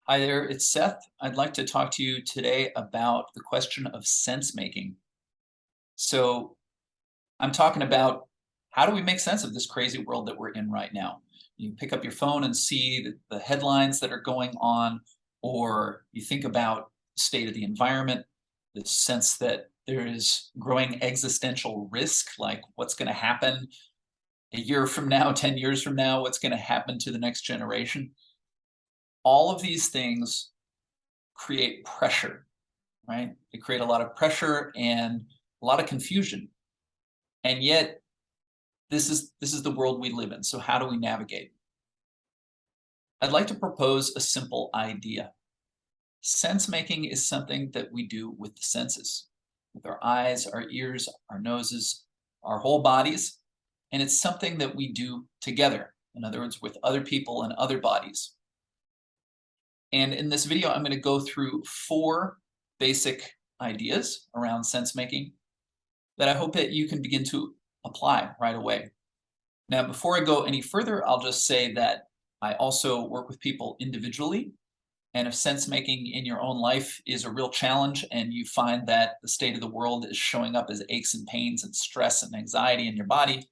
Hi there, it's Seth. I'd like to talk to you today about the question of sense making. So, I'm talking about how do we make sense of this crazy world that we're in right now? You pick up your phone and see the headlines that are going on, or you think about the state of the environment, the sense that there is growing existential risk, like what's going to happen a year from now, 10 years from now, what's going to happen to the next generation. All of these things create pressure, right? They create a lot of pressure and a lot of confusion. And yet this is the world we live in. So how do we navigate? I'd like to propose a simple idea. Sense making is something that we do with the senses, with our eyes, our ears, our noses, our whole bodies. And it's something that we do together. In other words, with other people and other bodies. And in this video, I'm going to go through 4 basic ideas around sense making that I hope that you can begin to apply right away. Now, before I go any further, I'll just say that I also work with people individually. And if sense making in your own life is a real challenge and you find that the state of the world is showing up as aches and pains and stress and anxiety in your body,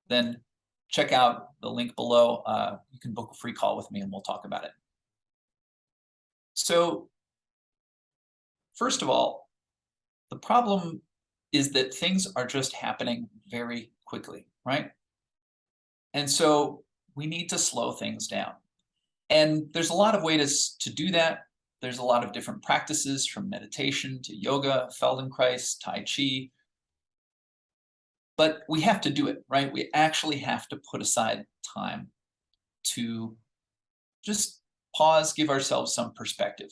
then check out the link below. You can book a free call with me and we'll talk about it. So, first of all, the problem is that things are just happening very quickly, right? And so we need to slow things down. And there's a lot of ways to do that. There's a lot of different practices from meditation to yoga, Feldenkrais, Tai Chi. But we have to do it, right? We actually have to put aside time to just pause, give ourselves some perspective.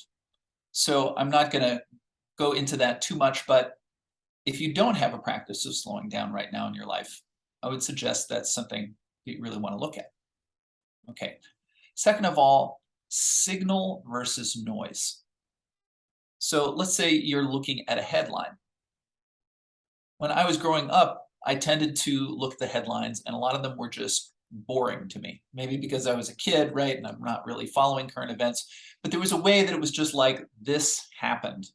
So I'm not going to go into that too much, but if you don't have a practice of slowing down right now in your life, I would suggest that's something you really want to look at. Okay. Second of all, signal versus noise. So let's say you're looking at a headline. When I was growing up, I tended to look at the headlines, and a lot of them were just boring to me. Maybe because I was a kid, right? And I'm not really following current events. But there was a way that it was just like, this happened,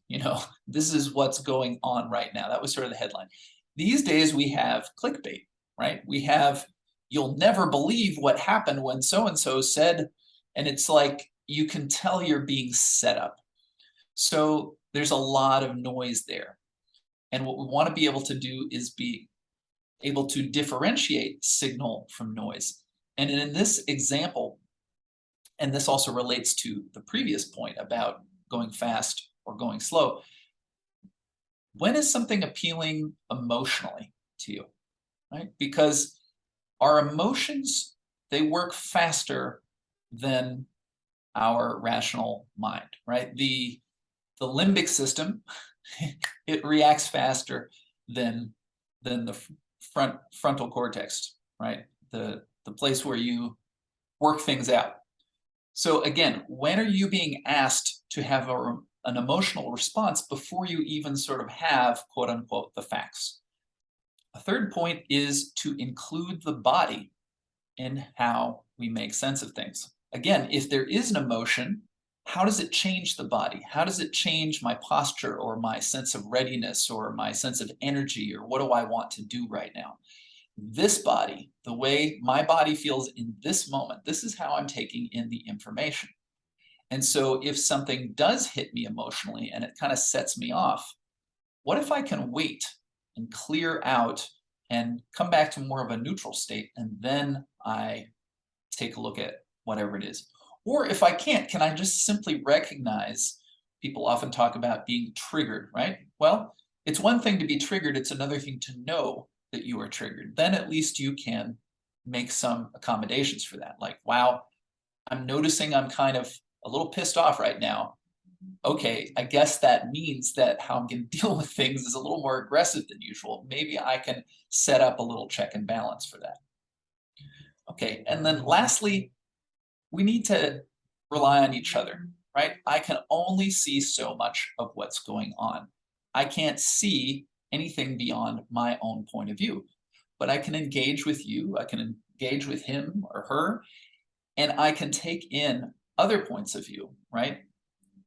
this is what's going on right now. That was sort of the headline. These days we have clickbait, right? We have, you'll never believe what happened when so-and-so said, and it's like, you can tell you're being set up. So there's a lot of noise there. And what we want to be able to do is be able to differentiate signal from noise. And in this example, and this also relates to the previous point about going fast or going slow, when is something appealing emotionally to you, right? Because our emotions, they work faster than our rational mind, right? The limbic system, it reacts faster than the frontal cortex, right? The place where you work things out. So again, when are you being asked to have an emotional response before you even sort of have, quote unquote, the facts? A third point is to include the body in how we make sense of things. Again, if there is an emotion, how does it change the body? How does it change my posture or my sense of readiness or my sense of energy, or what do I want to do right now? This body, the way my body feels in this moment, this is how I'm taking in the information. And so if something does hit me emotionally and it kind of sets me off, what if I can wait and clear out and come back to more of a neutral state, and then I take a look at whatever it is? Or if I can't, can I just simply recognize, people often talk about being triggered, right? Well, it's one thing to be triggered, it's another thing to know that you are triggered. Then at least you can make some accommodations for that. Like, wow, I'm noticing I'm kind of a little pissed off right now. Okay, I guess that means that how I'm going to deal with things is a little more aggressive than usual. Maybe I can set up a little check and balance for that. Okay, and then lastly, we need to rely on each other, right? I can only see so much of what's going on. I can't see anything beyond my own point of view, but I can engage with you, I can engage with him or her, and I can take in other points of view, right?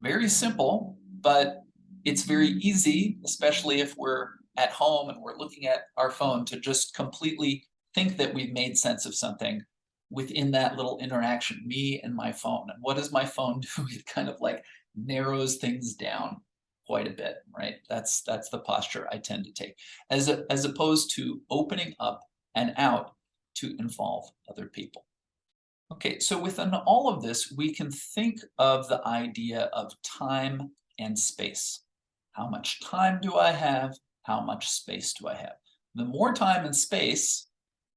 Very simple, but it's very easy, especially if we're at home and we're looking at our phone, to just completely think that we've made sense of something within that little interaction, me and my phone. And what does my phone do? It kind of like narrows things down quite a bit, right? That's the posture I tend to take, as opposed to opening up and out to involve other people. Okay, so within all of this, we can think of the idea of time and space. How much time do I have? How much space do I have? The more time and space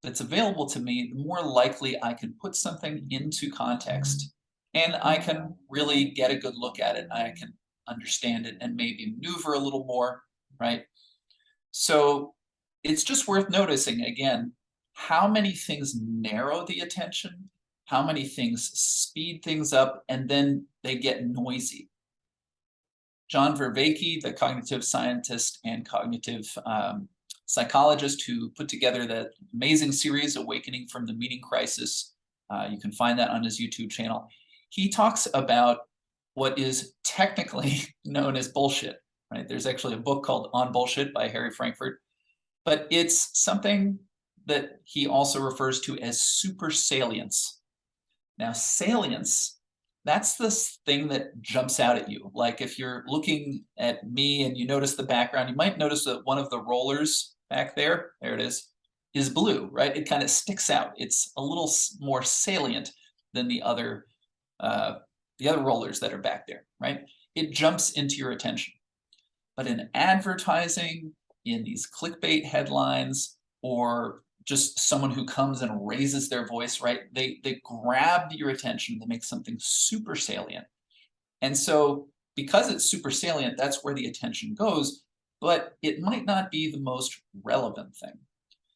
that's available to me, the more likely I can put something into context and I can really get a good look at it. I can understand it and maybe maneuver a little more, right? So it's just worth noticing again how many things narrow the attention, how many things speed things up, and then they get noisy. John Vervaeke, the cognitive scientist and cognitive psychologist who put together that amazing series, Awakening from the Meaning Crisis, you can find that on his YouTube channel. He talks about what is technically known as bullshit, right? There's actually a book called On Bullshit by Harry Frankfurt, but it's something that he also refers to as super salience. Now, salience, that's this thing that jumps out at you. Like if you're looking at me and you notice the background, you might notice that one of the rollers back there it is blue, right? It kind of sticks out. It's a little more salient than the other rollers that are back there, right? It jumps into your attention. But in advertising, in these clickbait headlines, or just someone who comes and raises their voice, right? They grab your attention, they make something super salient. And so because it's super salient, that's where the attention goes, but it might not be the most relevant thing.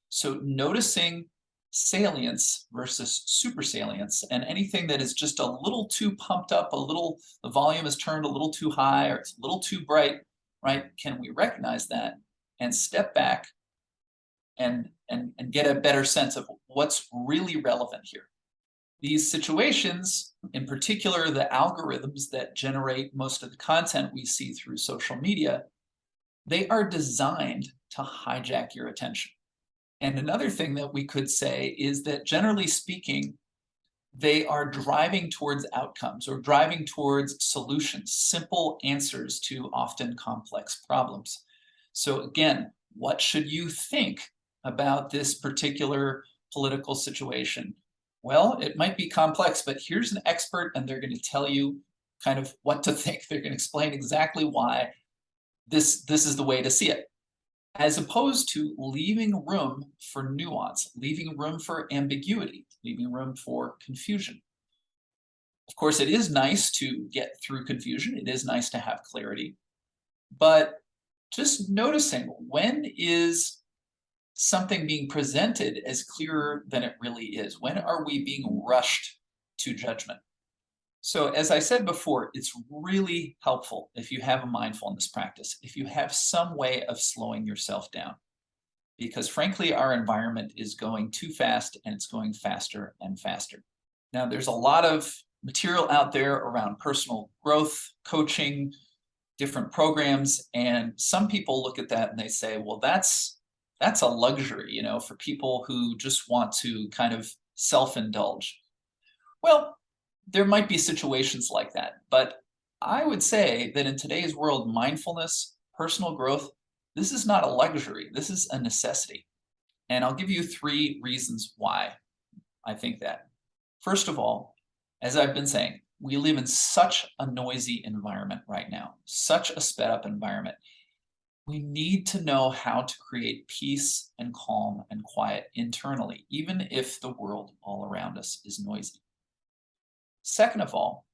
So noticing salience versus super salience, and anything that is just a little too pumped up, the volume is turned a little too high, or it's a little too bright, right? Can we recognize that and step back and get a better sense of what's really relevant here? These situations, in particular, the algorithms that generate most of the content we see through social media, they are designed to hijack your attention. And another thing that we could say is that, generally speaking, they are driving towards outcomes or driving towards solutions, simple answers to often complex problems. So again, what should you think about this particular political situation? Well, it might be complex, but here's an expert and they're going to tell you kind of what to think. They're going to explain exactly why this is the way to see it, as opposed to leaving room for nuance, leaving room for ambiguity, leaving room for confusion. Of course, it is nice to get through confusion. It is nice to have clarity, but just noticing, when is something being presented as clearer than it really is? When are we being rushed to judgment? So as I said before, it's really helpful if you have a mindfulness practice, if you have some way of slowing yourself down, because frankly, our environment is going too fast and it's going faster and faster. Now, there's a lot of material out there around personal growth, coaching, different programs, and some people look at that and they say, well, that's a luxury, you know, for people who just want to kind of self-indulge. Well, there might be situations like that, but I would say that in today's world, mindfulness, personal growth, this is not a luxury. This is a necessity. And I'll give you 3 reasons why I think that. First of all, as I've been saying, we live in such a noisy environment right now, such a sped up environment. We need to know how to create peace and calm and quiet internally, even if the world all around us is noisy. Second of all,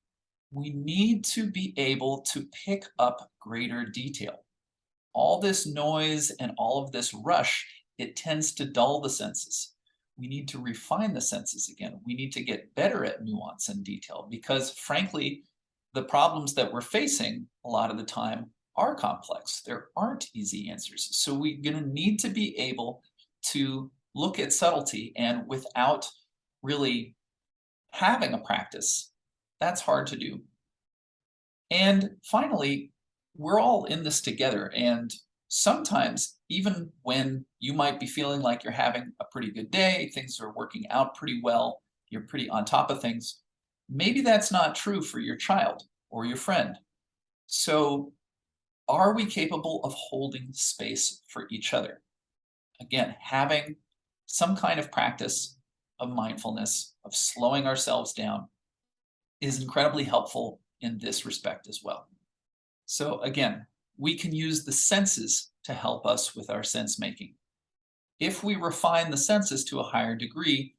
we need to be able to pick up greater detail. All this noise and all of this rush, it tends to dull the senses. We need to refine the senses again. We need to get better at nuance and detail, because frankly, the problems that we're facing a lot of the time are complex. There aren't easy answers. So we're going to need to be able to look at subtlety, and without really having a practice, That's hard to do. And finally, we're all in this together. And sometimes, even when you might be feeling like you're having a pretty good day, things are working out pretty well, you're pretty on top of things, maybe that's not true for your child or your friend. So, are we capable of holding space for each other? Again, having some kind of practice of mindfulness, of slowing ourselves down, is incredibly helpful in this respect as well. So again, we can use the senses to help us with our sense making. If we refine the senses to a higher degree,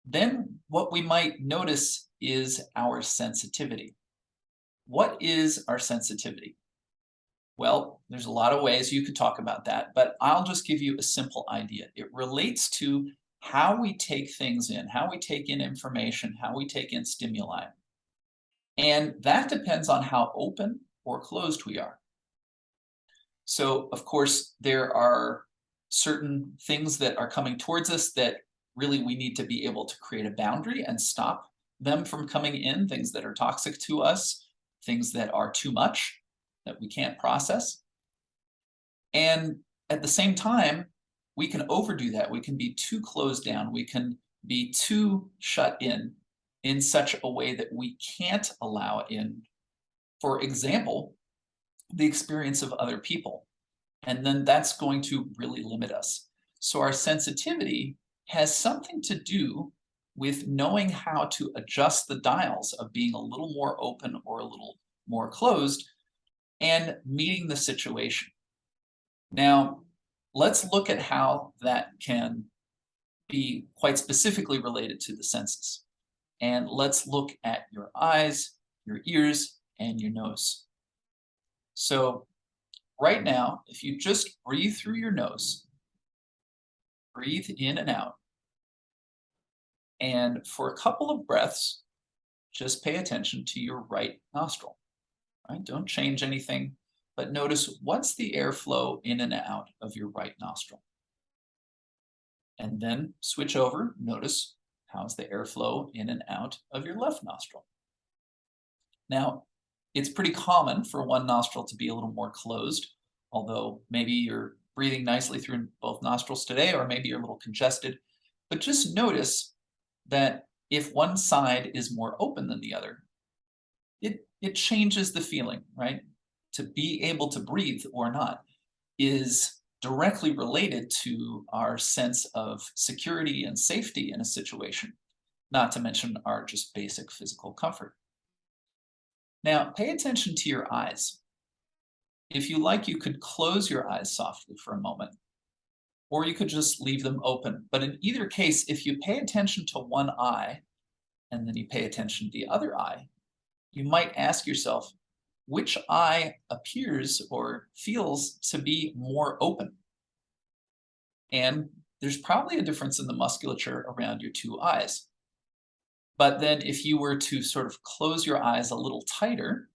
then what we might notice is our sensitivity. What is our sensitivity? Well, there's a lot of ways you could talk about that, but I'll just give you a simple idea. It relates to how we take things in, how we take in information, how we take in stimuli. And that depends on how open or closed we are. So, of course, there are certain things that are coming towards us that really we need to be able to create a boundary and stop them from coming in, things that are toxic to us, things that are too much that we can't process. And at the same time, we can overdo that. We can be too closed down. We can be too shut in such a way that we can't allow in, for example, the experience of other people. And then that's going to really limit us. So our sensitivity has something to do with knowing how to adjust the dials of being a little more open or a little more closed and meeting the situation. Now, let's look at how that can be quite specifically related to the senses. And let's look at your eyes, your ears, and your nose. So right now, if you just breathe through your nose, breathe in and out, and for a couple of breaths, just pay attention to your right nostril. Right? Don't change anything, but notice what's the airflow in and out of your right nostril. And then switch over, notice how's the airflow in and out of your left nostril. Now, it's pretty common for one nostril to be a little more closed, although maybe you're breathing nicely through both nostrils today, or maybe you're a little congested. But just notice that if one side is more open than the other, it changes the feeling, right? To be able to breathe or not is directly related to our sense of security and safety in a situation, not to mention our just basic physical comfort. Now, pay attention to your eyes. If you like, you could close your eyes softly for a moment, or you could just leave them open. But in either case, if you pay attention to one eye and then you pay attention to the other eye, you might ask yourself, which eye appears or feels to be more open? And there's probably a difference in the musculature around your two eyes. But then if you were to sort of close your eyes a little tighter,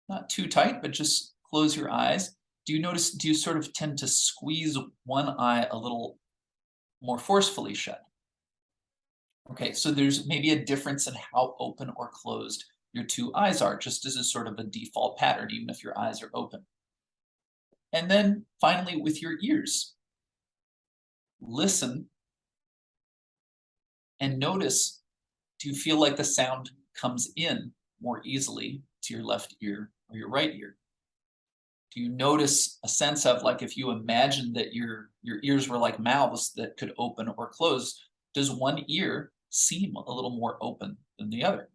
not too tight, but just close your eyes, do you sort of tend to squeeze one eye a little more forcefully shut? Okay, so there's maybe a difference in how open or closed your two eyes are, just as a sort of a default pattern, even if your eyes are open. And then finally, with your ears, listen and notice, do you feel like the sound comes in more easily to your left ear or your right ear? Do you notice a sense of, like, if you imagine that your ears were like mouths that could open or close, does one ear seem a little more open than the other?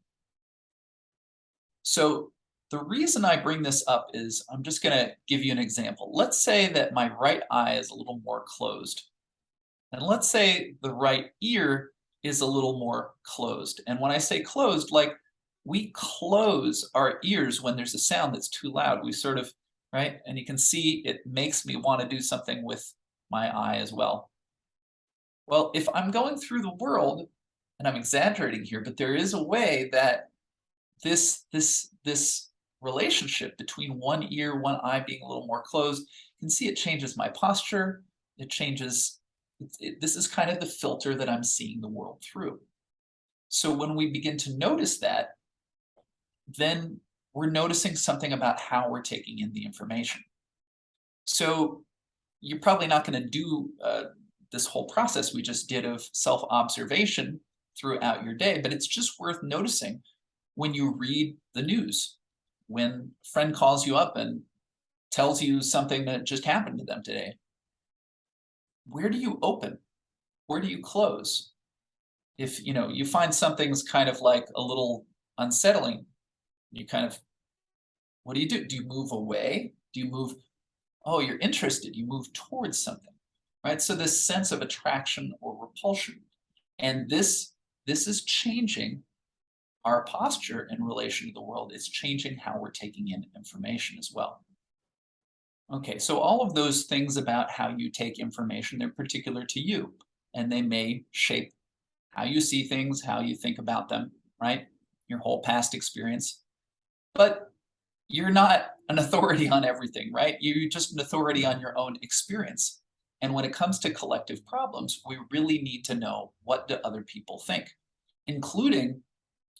So the reason I bring this up is I'm just going to give you an example. Let's say that my right eye is a little more closed. And let's say the right ear is a little more closed. And when I say closed, like, we close our ears when there's a sound that's too loud. We sort of, right? And you can see it makes me want to do something with my eye as well. Well, if I'm going through the world, and I'm exaggerating here, but there is a way that this relationship between one ear, one eye being a little more closed, you can see it changes my posture. It changes, this is kind of the filter that I'm seeing the world through. So when we begin to notice that, then we're noticing something about how we're taking in the information. So you're probably not going to do this whole process we just did of self-observation throughout your day, but it's just worth noticing when you read the news, when a friend calls you up and tells you something that just happened to them today. Where do you open? Where do you close? If you find something's kind of like a little unsettling, you kind of, what do you do? Do you move away? Do you move, oh, you're interested, you move towards something, right? So this sense of attraction or repulsion. And this is changing our posture in relation to the world. It's changing how we're taking in information as well. Okay, so all of those things about how you take information, they're particular to you, and they may shape how you see things, how you think about them, right? Your whole past experience. But you're not an authority on everything, right? You're just an authority on your own experience. And when it comes to collective problems, we really need to know, what do other people think, including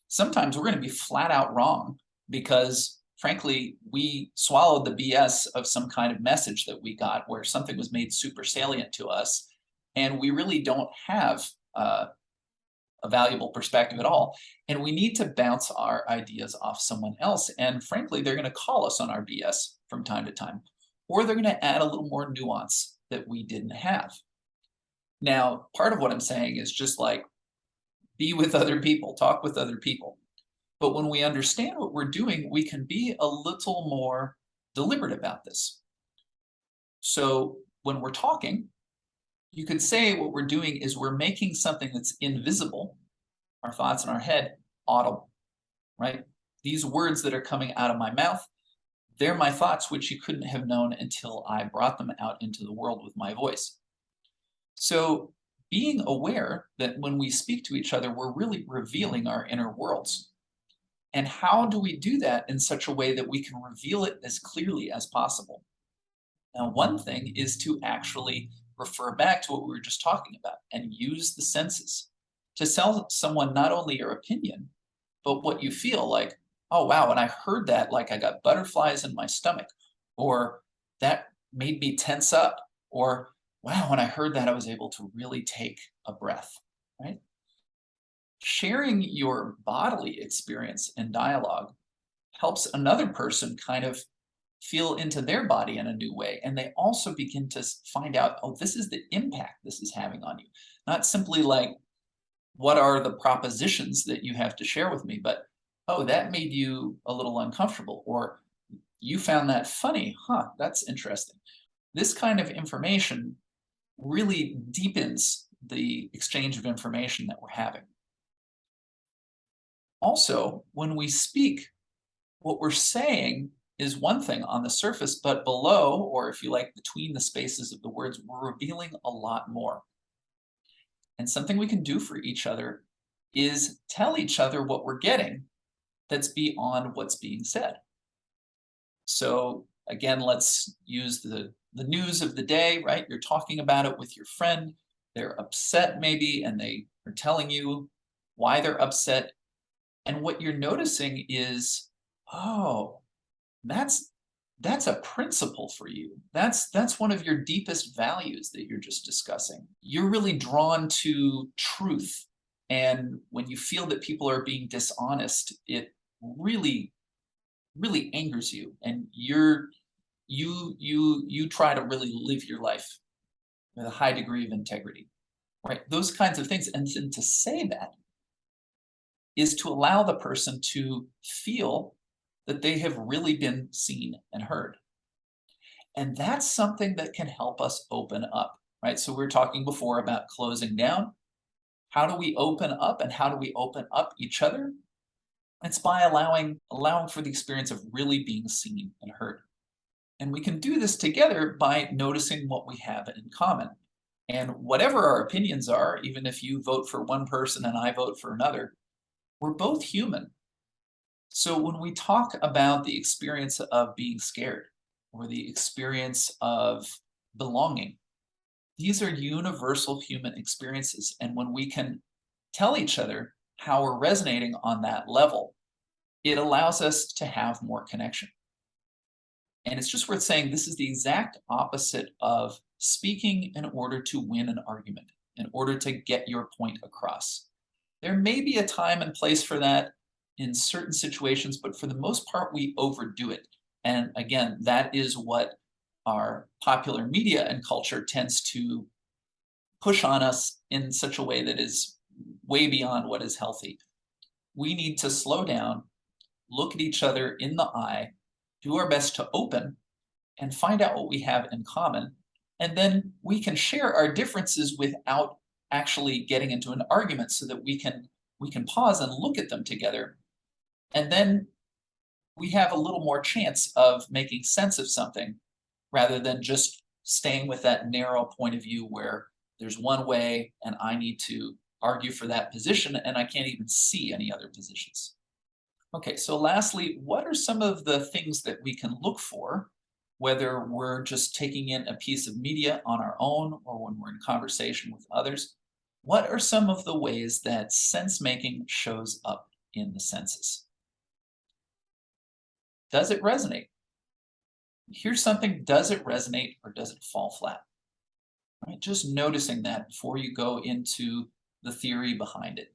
sometimes we're going to be flat out wrong because frankly, we swallowed the BS of some kind of message that we got where something was made super salient to us. And we really don't have a valuable perspective at all. And we need to bounce our ideas off someone else. And frankly, they're going to call us on our BS from time to time, or they're going to add a little more nuance that we didn't have. Now, part of what I'm saying is just like, be with other people, talk with other people. But when we understand what we're doing, we can be a little more deliberate about this. So when we're talking, you could say what we're doing is we're making something that's invisible, our thoughts in our head, audible, right? These words that are coming out of my mouth, they're my thoughts, which you couldn't have known until I brought them out into the world with my voice. So being aware that when we speak to each other, we're really revealing our inner worlds. And how do we do that in such a way that we can reveal it as clearly as possible? Now, one thing is to actually refer back to what we were just talking about and use the senses to tell someone not only your opinion, but what you feel like, oh, wow, when I heard that, like I got butterflies in my stomach, or that made me tense up, or wow, when I heard that, I was able to really take a breath, right? Sharing your bodily experience in dialogue helps another person kind of feel into their body in a new way. And they also begin to find out, oh, this is the impact this is having on you. Not simply like, what are the propositions that you have to share with me, but, oh, that made you a little uncomfortable, or you found that funny. Huh, that's interesting. This kind of information really deepens the exchange of information that we're having. Also, when we speak, what we're saying is one thing on the surface, but below, or if you like, between the spaces of the words, we're revealing a lot more. And something we can do for each other is tell each other what we're getting that's beyond what's being said. So again, let's use the news of the day, right? You're talking about it with your friend. They're upset maybe, and they are telling you why they're upset. And what you're noticing is, oh, that's a principle for you. That's one of your deepest values that you're just discussing. You're really drawn to truth. And when you feel that people are being dishonest, it really, really angers you. And you try to really live your life with a high degree of integrity, right? Those kinds of things. And then to say that is to allow the person to feel that they have really been seen and heard. And that's something that can help us open up, right? So we were talking before about closing down. How do we open up, and how do we open up each other? It's by allowing for the experience of really being seen and heard. And we can do this together by noticing what we have in common. And whatever our opinions are, even if you vote for one person and I vote for another, we're both human. So when we talk about the experience of being scared or the experience of belonging, these are universal human experiences. And when we can tell each other how we're resonating on that level, it allows us to have more connection. And it's just worth saying this is the exact opposite of speaking in order to win an argument, in order to get your point across. There may be a time and place for that in certain situations, but for the most part, we overdo it. And again, that is what our popular media and culture tends to push on us in such a way that is way beyond what is healthy. We need to slow down, look at each other in the eye, do our best to open and find out what we have in common. And then we can share our differences without actually getting into an argument so that we can pause and look at them together. And then we have a little more chance of making sense of something rather than just staying with that narrow point of view where there's one way and I need to argue for that position and I can't even see any other positions. Okay, so lastly, what are some of the things that we can look for, whether we're just taking in a piece of media on our own or when we're in conversation with others? What are some of the ways that sense making shows up in the senses? Does it resonate? Here's something, does it resonate or does it fall flat? Right? Just noticing that before you go into the theory behind it.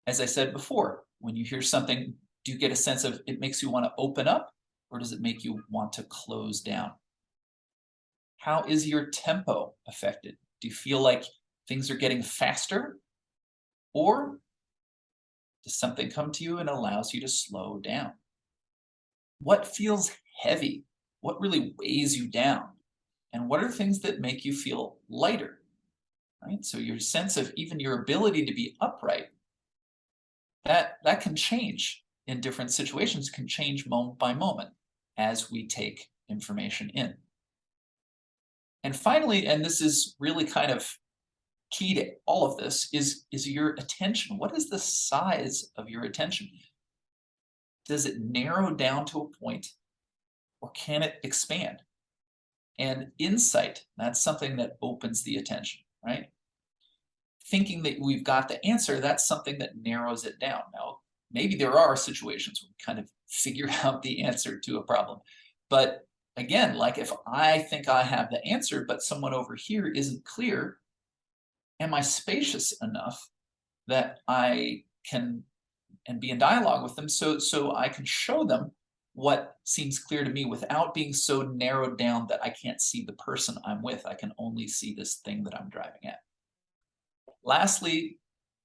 As I said before, when you hear something, do you get a sense of it makes you want to open up or does it make you want to close down? How is your tempo affected? Do you feel like things are getting faster or does something come to you and allows you to slow down? What feels heavy? What really weighs you down? And what are things that make you feel lighter? Right? So your sense of even your ability to be upright, that can change in different situations, can change moment by moment as we take information in. And finally, and this is really kind of key to all of this, is your attention. What is the size of your attention? Does it narrow down to a point or can it expand? And insight, that's something that opens the attention, right? Thinking that we've got the answer, that's something that narrows it down. Now, maybe there are situations where we kind of figure out the answer to a problem. But again, like if I think I have the answer, but someone over here isn't clear, am I spacious enough that I can and be in dialogue with them so I can show them what seems clear to me without being so narrowed down that I can't see the person I'm with. I can only see this thing that I'm driving at. Lastly,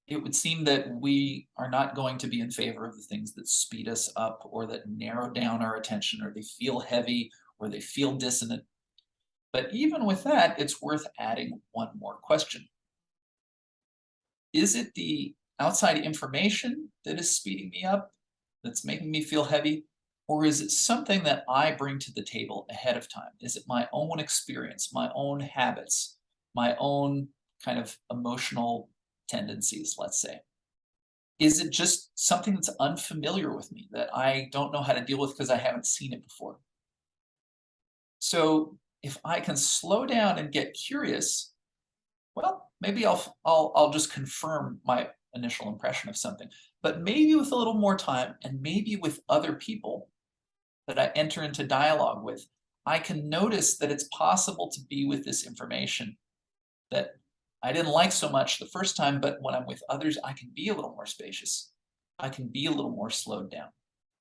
it would seem that we are not going to be in favor of the things that speed us up or that narrow down our attention or they feel heavy or they feel dissonant. But even with that, it's worth adding one more question. Is it the outside information that is speeding me up, that's making me feel heavy? Or is it something that I bring to the table ahead of time? Is it my own experience, my own habits, my own kind of emotional tendencies, let's say? Is it just something that's unfamiliar with me that I don't know how to deal with because I haven't seen it before? So if I can slow down and get curious, well, maybe I'll just confirm my initial impression of something. But maybe with a little more time and maybe with other people that I enter into dialogue with, I can notice that it's possible to be with this information that I didn't like so much the first time, but when I'm with others, I can be a little more spacious. I can be a little more slowed down.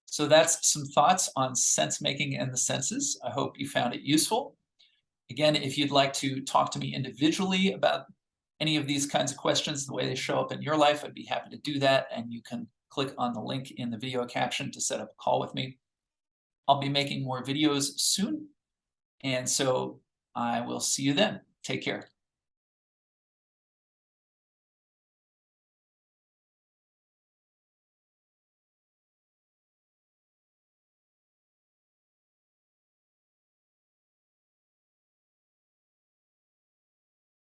So that's some thoughts on sense making and the senses. I hope you found it useful. Again, if you'd like to talk to me individually about any of these kinds of questions, the way they show up in your life, I'd be happy to do that. And you can click on the link in the video caption to set up a call with me. I'll be making more videos soon. And so I will see you then. Take care.